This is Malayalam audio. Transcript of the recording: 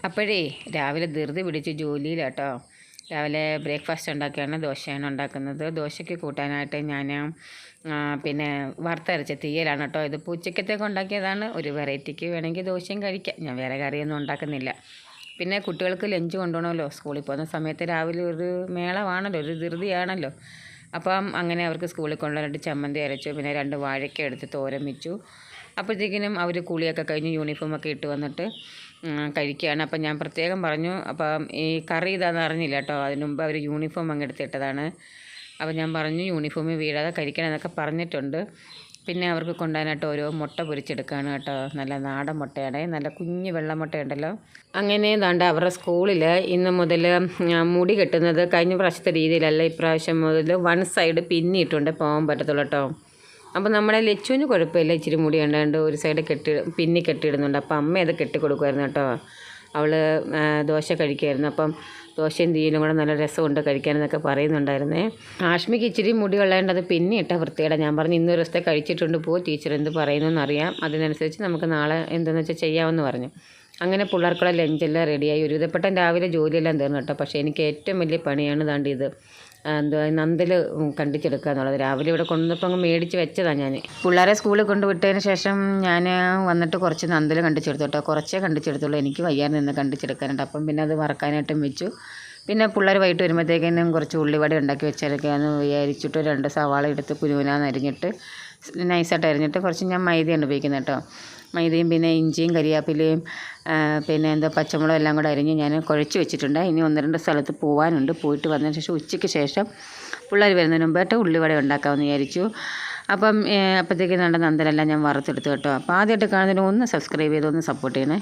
അപ്പോഴേ രാവിലെ ധൃതി പിടിച്ച് ജോലിയിലാട്ടോ. രാവിലെ ബ്രേക്ക്ഫാസ്റ്റ് ഉണ്ടാക്കിയാണ് ദോശയാണ് ഉണ്ടാക്കുന്നത്. ദോശയ്ക്ക് കൂട്ടാനായിട്ട് ഞാൻ പിന്നെ വറുത്തരച്ച തീയലാണ് കേട്ടോ. ഇതിപ്പോൾ ഉച്ചക്കത്തേക്ക് ഉണ്ടാക്കിയതാണ്. ഒരു വെറൈറ്റിക്ക് വേണമെങ്കിൽ ദോശയും കഴിക്കാം. ഞാൻ വേറെ കറിയൊന്നും ഉണ്ടാക്കുന്നില്ല. പിന്നെ കുട്ടികൾക്ക് ലഞ്ച് കൊണ്ടുപോകണമല്ലോ. സ്കൂളിൽ പോകുന്ന സമയത്ത് രാവിലെ ഒരു മേളമാണല്ലോ, ഒരു ധൃതിയാണല്ലോ. അപ്പം അങ്ങനെ അവർക്ക് സ്കൂളിൽ കൊണ്ടുവന്നിട്ട് ചമ്മന്തി അരച്ചു. പിന്നെ 2 വാഴയ്ക്ക എടുത്ത് തോരൻ വെച്ചു. അപ്പോഴത്തേക്കിനും അവർ കുളിയൊക്കെ കഴിഞ്ഞ് യൂണിഫോമൊക്കെ ഇട്ട് വന്നിട്ട് കഴിക്കുകയാണ്. അപ്പം ഞാൻ പ്രത്യേകം പറഞ്ഞു. അപ്പം ഈ കറി ഇതാണെന്ന് അറിഞ്ഞില്ല കേട്ടോ. അതിന് മുമ്പ് അവർ യൂണിഫോം അങ്ങ് എടുത്തിട്ടതാണ്. അപ്പോൾ ഞാൻ പറഞ്ഞു യൂണിഫോമിൽ വീഴാതെ കഴിക്കണം എന്നൊക്കെ പറഞ്ഞിട്ടുണ്ട്. പിന്നെ അവർക്ക് കൊണ്ടുപോകാനായിട്ട് ഓരോ മുട്ട പൊരിച്ചെടുക്കുകയാണ് കേട്ടോ. നല്ല നാടൻ മുട്ടയാണ്, നല്ല കുഞ്ഞ് വെള്ള മുട്ടയുണ്ടല്ലോ. അങ്ങനെ ദാണ്ട് അവരുടെ സ്കൂളിൽ ഇന്ന് മുതൽ മുടി കെട്ടുന്നത് കഴിഞ്ഞ പ്രാവശ്യത്തെ രീതിയിലല്ല, ഇപ്രാവശ്യം മുതൽ 1 സൈഡ് പിന്നിയിട്ടുണ്ട് പോകാൻ പറ്റത്തുള്ളൂ കേട്ടോ. അപ്പോൾ നമ്മുടെ ലച്ചുവിന് കുഴപ്പമില്ല, ഇച്ചിരി മുടി ഉണ്ടാണ്ട് ഒരു സൈഡ് പിന്നി കെട്ടിയിടുന്നുണ്ട്. അപ്പം അമ്മ അത് കെട്ടിക്കൊടുക്കുമായിരുന്നു കേട്ടോ. അവൾ ദോശ കഴിക്കുമായിരുന്നു. അപ്പം ദോശയും തീയിലും കൂടെ നല്ല രസമുണ്ട് കഴിക്കാനെന്നൊക്കെ പറയുന്നുണ്ടായിരുന്നേ. ആഷ്മിക്ക് ഇച്ചിരി മുടി ഉള്ളതുകൊണ്ട് അത് പിന്നെ ഇട്ട വൃത്തിയുടെ. ഞാൻ പറഞ്ഞു ഇന്നൊരു ദിവസത്തെ കഴിച്ചിട്ടുണ്ട്, ടീച്ചർ എന്ത് പറയുന്നതെന്ന് അറിയാം, അതിനനുസരിച്ച് നമുക്ക് നാളെ എന്തെന്ന് വെച്ചാൽ ചെയ്യാമെന്ന് പറഞ്ഞു. അങ്ങനെ പിള്ളേർക്കുള്ള ലഞ്ചെല്ലാം റെഡിയായി. ഒരുവിധപ്പെട്ട രാവിലെ ജോലിയെല്ലാം തീർന്നു കേട്ടോ. പക്ഷേ എനിക്ക് ഏറ്റവും വലിയ പണിയാണ് ദാണ്ട് ഇത് നന്ദൽ കണ്ടിച്ചെടുക്കുക എന്നുള്ളത്. രാവിലെ ഇവിടെ കൊണ്ടുവന്നപ്പോൾ അങ്ങ് മേടിച്ച് വെച്ചതാണ് ഞാൻ. പിള്ളേരെ സ്കൂളിൽ കൊണ്ടുവിട്ടതിന് ശേഷം ഞാൻ വന്നിട്ട് കുറച്ച് നന്ദൽ കണ്ടിച്ചെടുത്തു കേട്ടോ. കുറച്ചേ കണ്ടിച്ചെടുത്തുള്ളൂ, എനിക്ക് വയ്യാതെ നിന്ന് കണ്ടിച്ചെടുക്കാനുണ്ട്. അപ്പം പിന്നെ അത് വറക്കാനായിട്ടും വെച്ചു. പിന്നെ പിള്ളേർ വൈകിട്ട് വരുമ്പോഴത്തേക്കും കുറച്ച് ഉള്ളിവട ഉണ്ടാക്കി വെച്ചെടുക്കുകയെന്ന് വിചാരിച്ചിട്ട് 2 സവാള എടുത്ത് കുനുകുനാന്ന് അരിഞ്ഞിട്ട് നൈസായിട്ട് അരിഞ്ഞിട്ട് കുറച്ച് ഞാൻ മൈദയാണ് ഉപയോഗിക്കുന്നത് കേട്ടോ. മൈദയും പിന്നെ ഇഞ്ചിയും കരിയാപ്പിലയും പിന്നെ പച്ചമുളകും എല്ലാം കൂടെ അരിഞ്ഞ് ഞാൻ കുഴച്ച് വെച്ചിട്ടുണ്ട്. ഇനി 1-2 സ്ഥലത്ത് പോകാനുണ്ട്. പോയിട്ട് വന്നതിന് ശേഷം ഉച്ചയ്ക്ക് ശേഷം പിള്ളേർ വരുന്നതിന് മുമ്പായിട്ട് ഉള്ളിവട ഉണ്ടാക്കാമെന്ന് വിചാരിച്ചു. അപ്പം അപ്പോഴത്തേക്ക് നന്ദനെല്ലാം ഞാൻ വറുത്തെടുത്തു കേട്ടോ. അപ്പോൾ ആദ്യമായിട്ട് കാണുന്നതിന് ഒന്ന് സബ്സ്ക്രൈബ് ചെയ്ത് ഒന്ന് സപ്പോർട്ട് ചെയ്യണേ.